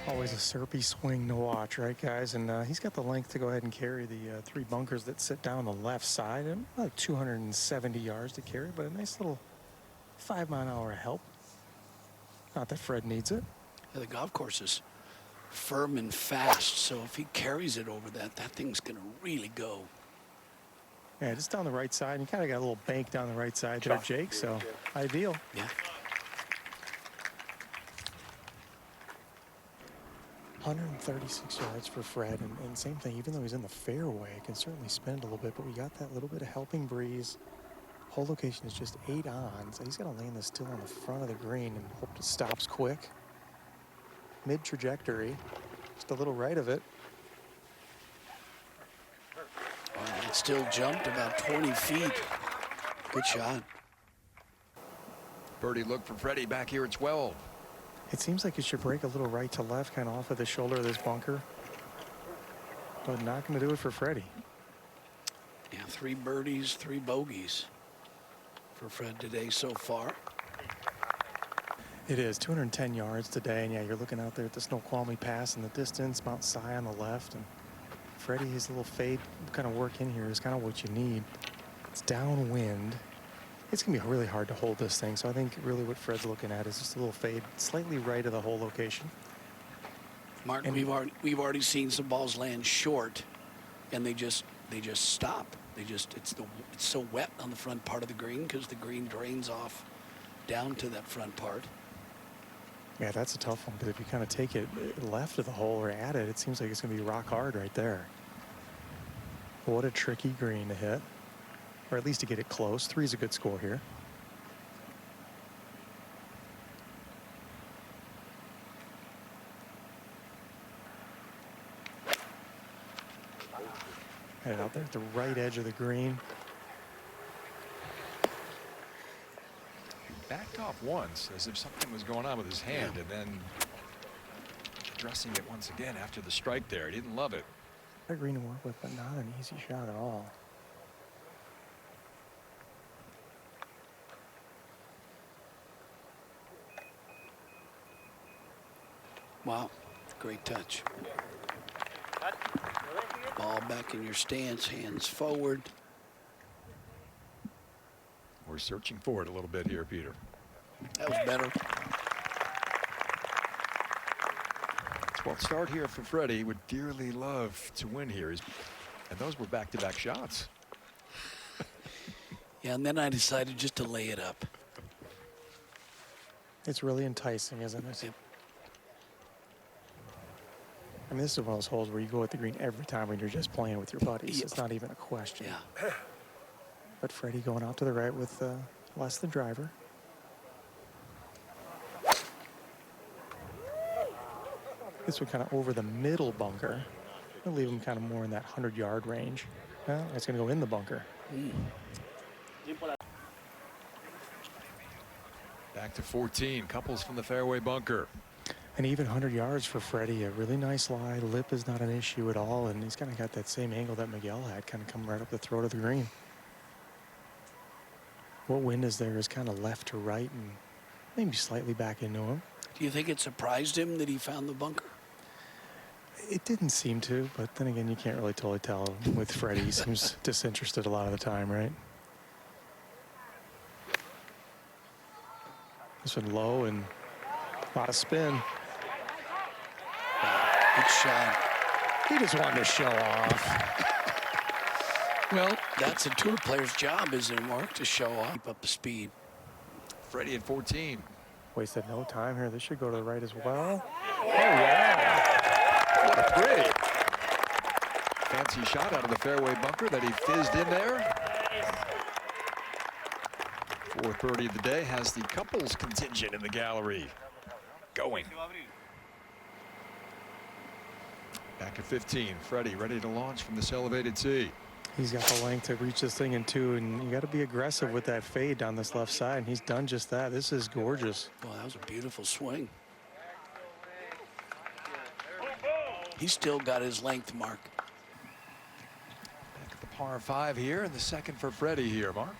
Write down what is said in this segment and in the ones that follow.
Always a syrupy swing to watch, right, guys? And he's got the length to go ahead and carry the 3 bunkers that sit down the left side. And about 270 yards to carry, but a nice little 5-mile-an-hour help. Not that Fred needs it. Yeah, the golf course is firm and fast, so if he carries it over that thing's going to really go. Yeah, just down the right side. And you kind of got a little bank down the right side there, Jake, so ideal. Yeah. 136 yards for Fred, and same thing, even though he's in the fairway, it can certainly spin it a little bit, but we got that little bit of helping breeze. Hole location is just 8 on, so he's got to land this still on the front of the green and hope it stops quick. Mid-trajectory, just a little right of it. It still jumped about 20 feet. Good shot. Birdie look for Freddie back here at 12. It seems like it should break a little right to left, kind of off of the shoulder of this bunker. But not going to do it for Freddie. Yeah, 3 birdies, 3 bogeys for Fred today so far. It is 210 yards today, and yeah, you're looking out there at the Snoqualmie Pass in the distance, Mount Si on the left, and Freddie, his little fade kind of work in here is kind of what you need. It's downwind. It's going to be really hard to hold this thing, so I think really what Fred's looking at is just a little fade slightly right of the hole location. Mark, and we've already seen some balls land short, and they just stop. It's so wet on the front part of the green because the green drains off down to that front part. Yeah, that's a tough one, because if you kind of take it left of the hole or at it, it seems like it's going to be rock hard right there. What a tricky green to hit, or at least to get it close. 3 is a good score here. Headed out there at the right edge of the green. Backed off once as if something was going on with his hand, and then addressing it once again after the strike there. He didn't love it. A green to work with, but not an easy shot at all. Wow, great touch. Ball back in your stance, hands forward. We're searching for it a little bit here, Peter. That was better. 12th start here for Freddie. Would dearly love to win here. And those were back-to-back shots. Yeah, and then I decided just to lay it up. It's really enticing, isn't it? Yep. I mean, this is one of those holes where you go at the green every time when you're just playing with your buddies. Yep. It's not even a question. Yeah. But Freddie going out to the right with less than driver. This one kind of over the middle bunker. I'll leave him kind of more in that 100-yard range. Well, it's going to go in the bunker. Back to 14. Couples from the fairway bunker. And even 100 yards for Freddie. A really nice lie. Lip is not an issue at all. And he's kind of got that same angle that Miguel had, kind of coming right up the throat of the green. What wind is there is kind of left to right and maybe slightly back into him. Do you think it surprised him that he found the bunker? It didn't seem to, but then again, you can't really totally tell with Freddie. He seems disinterested a lot of the time, right? This one low and a lot of spin. Good shot. He just wanted to show off. Well, that's a tour player's job, isn't it, Mark, to show off, keep up the speed. Freddie at 14. Wasted no time here. This should go to the right as well. Oh, yeah. What a great fancy shot out of the fairway bunker that he fizzed in there. 4th birdie of the day has the couples contingent in the gallery going. Back at 15, Freddie ready to launch from this elevated tee. He's got the length to reach this thing in 2, and you got to be aggressive with that fade down this left side, and he's done just that. This is gorgeous. Well, that was a beautiful swing. He's still got his length, Mark. Back at the par 5 here, and the second for Freddie here, Mark.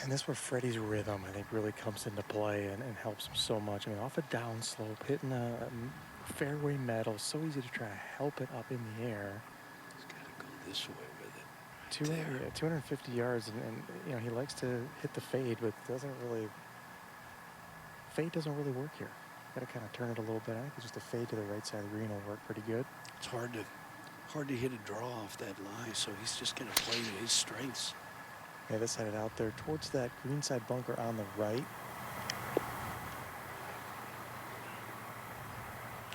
And this is where Freddie's rhythm, I think, really comes into play and helps him so much. I mean, off a downslope, hitting a fairway metal, so easy to try to help it up in the air. He's got to go this way with it. 250 yards, and you know he likes to hit the fade, but fade doesn't really work here. Got to kind of turn it a little bit. I think just a fade to the right side of the green will work pretty good. It's hard to hit a draw off that lie, so he's just going to play to his strengths. Yeah, this headed out there towards that greenside bunker on the right.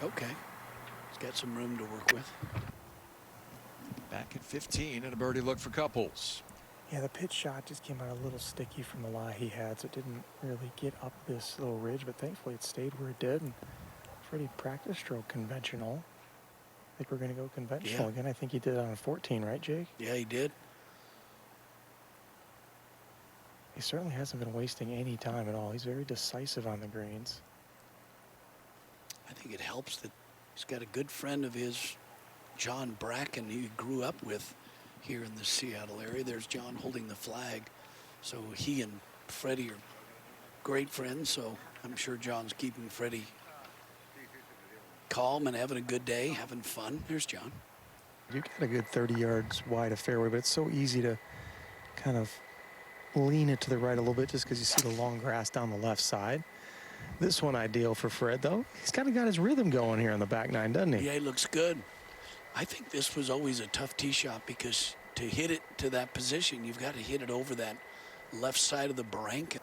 Okay, he's got some room to work with. Back at 15 and a birdie look for Couples. Yeah, the pitch shot just came out a little sticky from the lie he had, so it didn't really get up this little ridge, but thankfully it stayed where it did. And Freddie practice stroke conventional. I think we're going to go conventional again. I think he did it on 14, right, Jake? Yeah, he did. He certainly hasn't been wasting any time at all. He's very decisive on the greens. I think it helps that he's got a good friend of his, John Bracken, he grew up with here in the Seattle area. There's John holding the flag. So he and Freddie are great friends, so I'm sure John's keeping Freddie calm and having a good day, having fun. There's John. You got a good 30 yards wide of fairway, but it's so easy to kind of lean it to the right a little bit just because you see the long grass down the left side. This one ideal for Fred, though. He's kind of got his rhythm going here on the back nine, doesn't he? Yeah, he looks good. I think this was always a tough tee shot because to hit it to that position, you've got to hit it over that left side of the bank.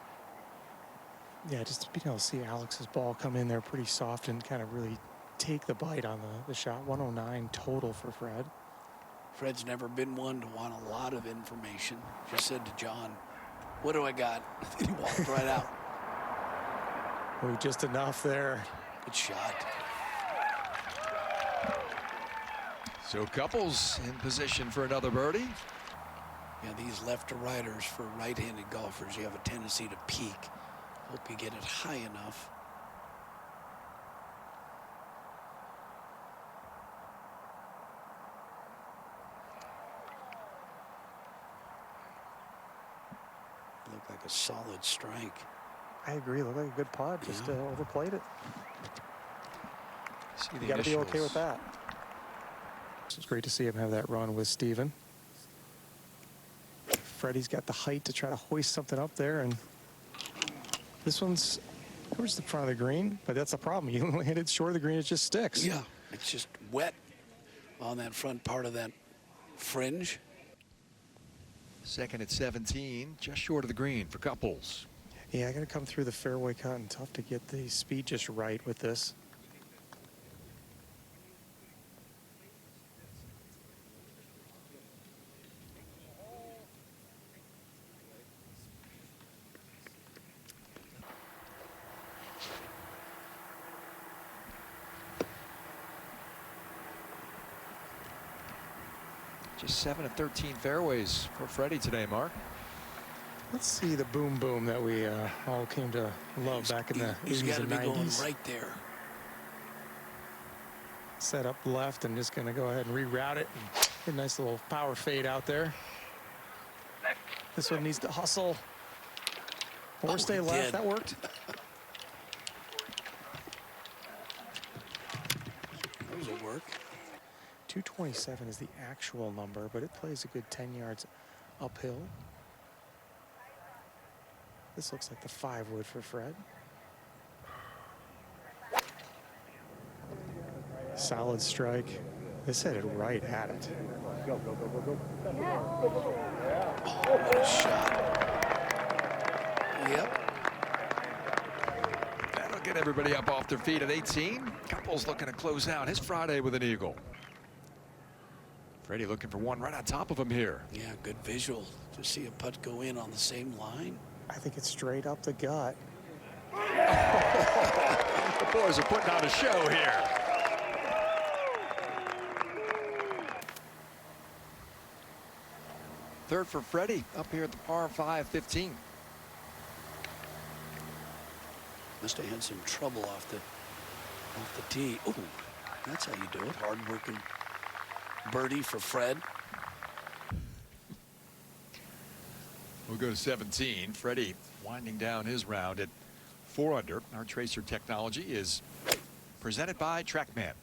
Yeah, just being able to see Alex's ball come in there pretty soft and kind of really take the bite on the shot. 109 total for Fred. Fred's never been one to want a lot of information. Just said to John, what do I got? And he walked right out. Oh, just enough there. Good shot. So Couples in position for another birdie. Yeah, these left to righters for right-handed golfers, you have a tendency to peak. Hope you get it high enough. Looked like a solid strike. I agree. Looked like a good putt. Just overplayed it. You got to be okay with that. It's great to see him have that run with Steven. Freddie's got the height to try to hoist something up there, and this one's towards the front of the green, but that's the problem. You hit it short of the green, it just sticks. Yeah, it's just wet on that front part of that fringe. Second at 17, just short of the green for Couples. Yeah, I got to come through the fairway cut, and tough to get the speed just right with this. Just 7 of 13 fairways for Freddie today, Mark. Let's see the boom boom that we all came to love back in the 80s and 90s. Going right there. Set up left and just going to go ahead and reroute it. And get a nice little power fade out there. This one needs to hustle or stay left. That worked. Those will work. 227 is the actual number, but it plays a good 10 yards uphill. This looks like the 5 wood for Fred. Solid strike. This headed right at it. Oh, what a shot. Yep. That'll get everybody up off their feet at 18. Couples looking to close out his Friday with an eagle. Freddie looking for one right on top of him here. Yeah, good visual to see a putt go in on the same line. I think it's straight up the gut. The boys are putting on a show here. Third for Freddie up here at the par 5 15. Must have had some trouble off the tee. Oh, that's how you do it. Hard working birdie for Fred. We'll go to 17. Freddie winding down his round at 4 under. Our tracer technology is presented by TrackMan.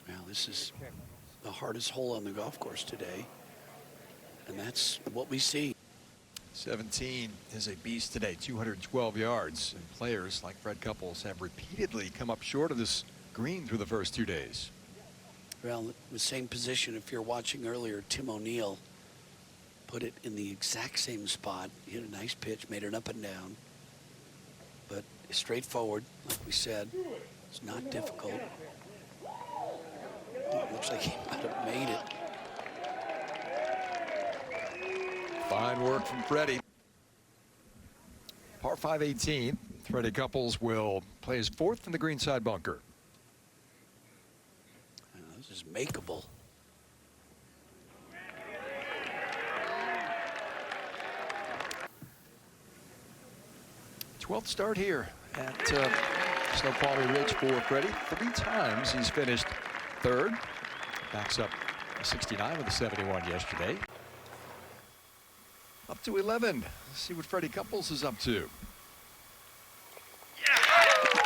Well, this is the hardest hole on the golf course today, and that's what we see. 17 is a beast today, 212 yards. And players like Fred Couples have repeatedly come up short of this green through the first 2 days. Well, the same position, if you're watching earlier, Tim O'Neill put it in the exact same spot. He hit a nice pitch, made it up and down. But straightforward, like we said, it's not difficult. It looks like he might have made it. Fine work from Freddie. Par 5 18. Freddie Couples will play his fourth in the greenside bunker. This is makeable. Twelfth start here at Snoqualmie Ridge for Freddie. 3 times he's finished third. Backs up a 69 with a 71 yesterday. Up to 11. Let's see what Freddie Couples is up to.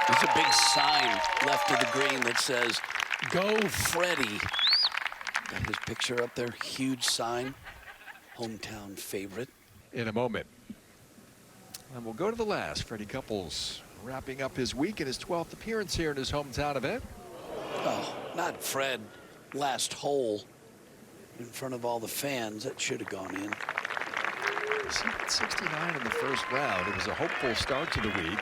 There's a big sign left of the green that says, "Go Freddie." Got his picture up there. Huge sign. Hometown favorite. In a moment. And we'll go to the last. Freddie Couples wrapping up his week in his 12th appearance here in his hometown event. Oh, not Fred. Last hole in front of all the fans. That should have gone in. 69 in the first round. It was a hopeful start to the week.